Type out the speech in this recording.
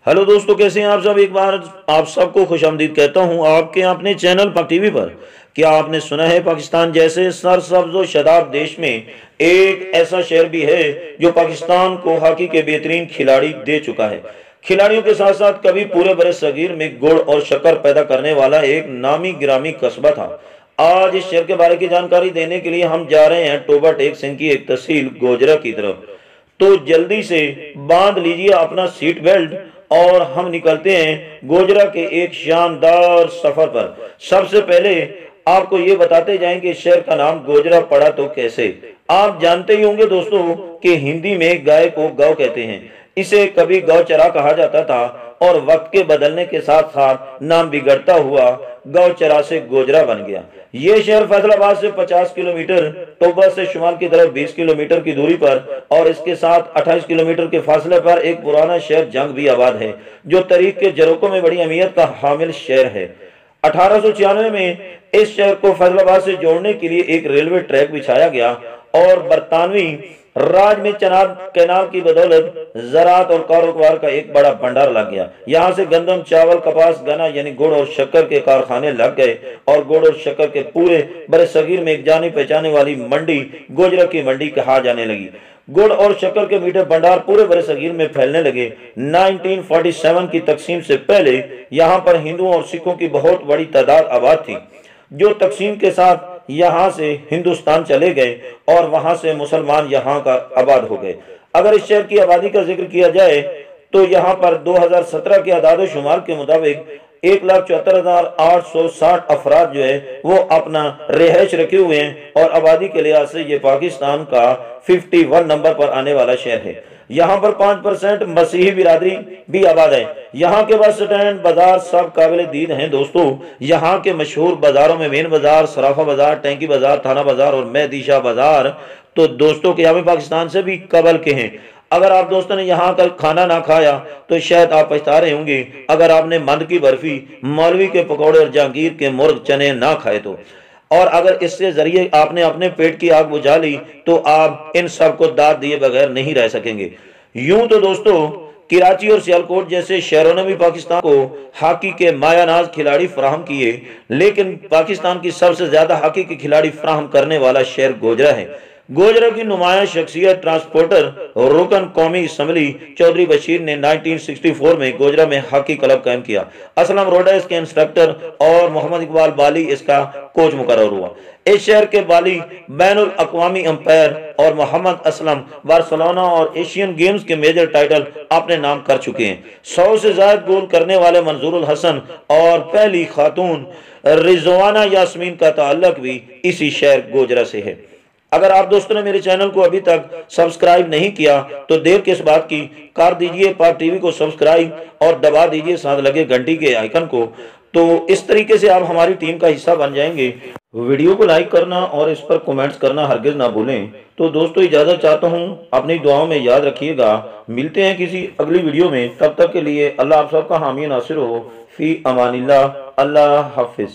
Hello दोस्तों, कैसे हैं आप सब। एक बार आप सबको खुशामदीद कहता हूं आपके अपने चैनल पाक टीवी पर। क्या आपने सुना है पाकिस्तान जैसे सरसब्ज व शादाब देश में एक ऐसा शहर भी है जो पाकिस्तान को हॉकी के बेहतरीन खिलाड़ी दे चुका है। खिलाड़ियों के साथ साथ कभी पूरे बड़े सगीर में गुड़ और शक्कर पैदा करने वाला एक नामी गिरामी कस्बा था। आज इस शहर के बारे की जानकारी देने के लिए हम जा रहे हैं टोबा टेक सिंह की एक तहसील गोजरा की तरफ। तो जल्दी से बांध लीजिए अपना सीट बेल्ट और हम निकलते हैं गोजरा के एक शानदार सफर पर। सबसे पहले आपको ये बताते जाएं कि शहर का नाम गोजरा पड़ा तो कैसे। आप जानते ही होंगे दोस्तों कि हिंदी में गाय को गौ कहते हैं। इसे कभी गौचरा कहा जाता था और वक्त के बदलने के साथ साथ नाम बिगड़ता हुआ गौचरा से गोजरा बन गया। ये शहर फैसलाबाद से 50 किलोमीटर, टोबा से शुमाल की तरफ 20 किलोमीटर की दूरी पर और इसके साथ 28 किलोमीटर के फासले पर एक पुराना शहर जंग भी आबाद है, जो तारीख के जरोकों में बड़ी अहमियत का हामिल शहर है। 1896 में इस शहर को फैसलाबाद से जोड़ने के लिए एक रेलवे ट्रैक बिछाया गया और बरतानवी राज में चनाब कैनाल की बदौलत ज़राअत और कारोबार का एक बड़ा भंडार लग गया। यहाँ से गंदम, चावल, कपास, गन्ना यानी गुड़ और शक्कर के कारखाने लग गए और गुड़ और शक्कर के पूरे बड़े सगीर में एक जानी पहचाने वाली मंडी गोजरा की मंडी कहा जाने लगी। गुड़ और शक्कर के मीठे भंडार पूरे बड़े सगीर में फैलने लगे। 1947 की तकसीम से पहले यहाँ पर हिंदुओं और सिखों की बहुत बड़ी तादाद आबाद थी, जो तकसीम के साथ यहाँ से हिंदुस्तान चले गए और वहां से मुसलमान यहाँ का आबाद हो गए। अगर इस शहर की आबादी का जिक्र किया जाए तो यहाँ पर 2017 के आदाद शुमार के मुताबिक 1,74,860 अफराद जो है वो अपना रिहाइश रखे हुए हैं और आबादी के लिहाज से ये पाकिस्तान का 51 नंबर पर आने वाला शहर है। यहाँ पर 5% मसीही बिरादरी भी आबाद है। यहाँ के बस स्टैंड, बाजार सब काबिल दीद हैं दोस्तों। यहाँ के मशहूर बाजारों में मेन बाजार, सराफा बाजार, टैंकी बाजार, थाना बाजार और मेहदीशा बाजार तो दोस्तों के यहाँ पाकिस्तान से भी कबल के हैं। अगर आप दोस्तों ने यहाँ का खाना ना खाया तो शायद आप पछता रहे होंगे। अगर आपने मंद की बर्फी, मौलवी के पकौड़े और जहांगीर के मुर्ग चने ना खाए तो, और अगर इससे जरिए आपने अपने पेट की आग बुझा ली तो आप इन सब को दाद दिए बगैर नहीं रह सकेंगे। यूं तो दोस्तों कराची और सियालकोट जैसे शहरों ने भी पाकिस्तान को हॉकी के मायानाज खिलाड़ी फराहम किए, लेकिन पाकिस्तान की सबसे ज्यादा हॉकी के खिलाड़ी फराहम करने वाला शहर गोजरा है। गोजरा की नुमाया शख्सियत ट्रांसपोर्टर रुकन कौमी असम्बली चौधरी बशीर ने 1964 में गोजरा में हॉकी क्लब कायम किया। असलम रोडा इसके इंस्ट्रक्टर और मोहम्मद इकबाल बाली इसका कोच मुकर्रर हुआ। इस शहर के बाली बैनुल अक़वामी अंपायर और मोहम्मद असलम बार्सिलोना और एशियन गेम्स के मेजर टाइटल अपने नाम कर चुके हैं। 100 से ज्यादा गोल करने वाले मंजूरुल हसन और पहली खातून रिजवाना यास्मीन का ताल्लुक भी इसी शहर गोजरा से है। अगर आप दोस्तों ने मेरे चैनल को अभी तक सब्सक्राइब नहीं किया तो देर किस बात की, कर दीजिए पाक टीवी को सब्सक्राइब और दबा दीजिए साथ लगे घंटी के आइकन को। तो इस तरीके से आप हमारी टीम का हिस्सा बन जाएंगे। वीडियो को लाइक करना और इस पर कमेंट्स करना हरगिज ना भूलें। तो दोस्तों इजाजत चाहता हूं, अपनी दुआओं में याद रखिएगा। मिलते हैं किसी अगली वीडियो में, तब तक के लिए अल्लाह आप सबका हामी नासिर हो। फी अमानिल्लाह, अल्लाह हाफिज।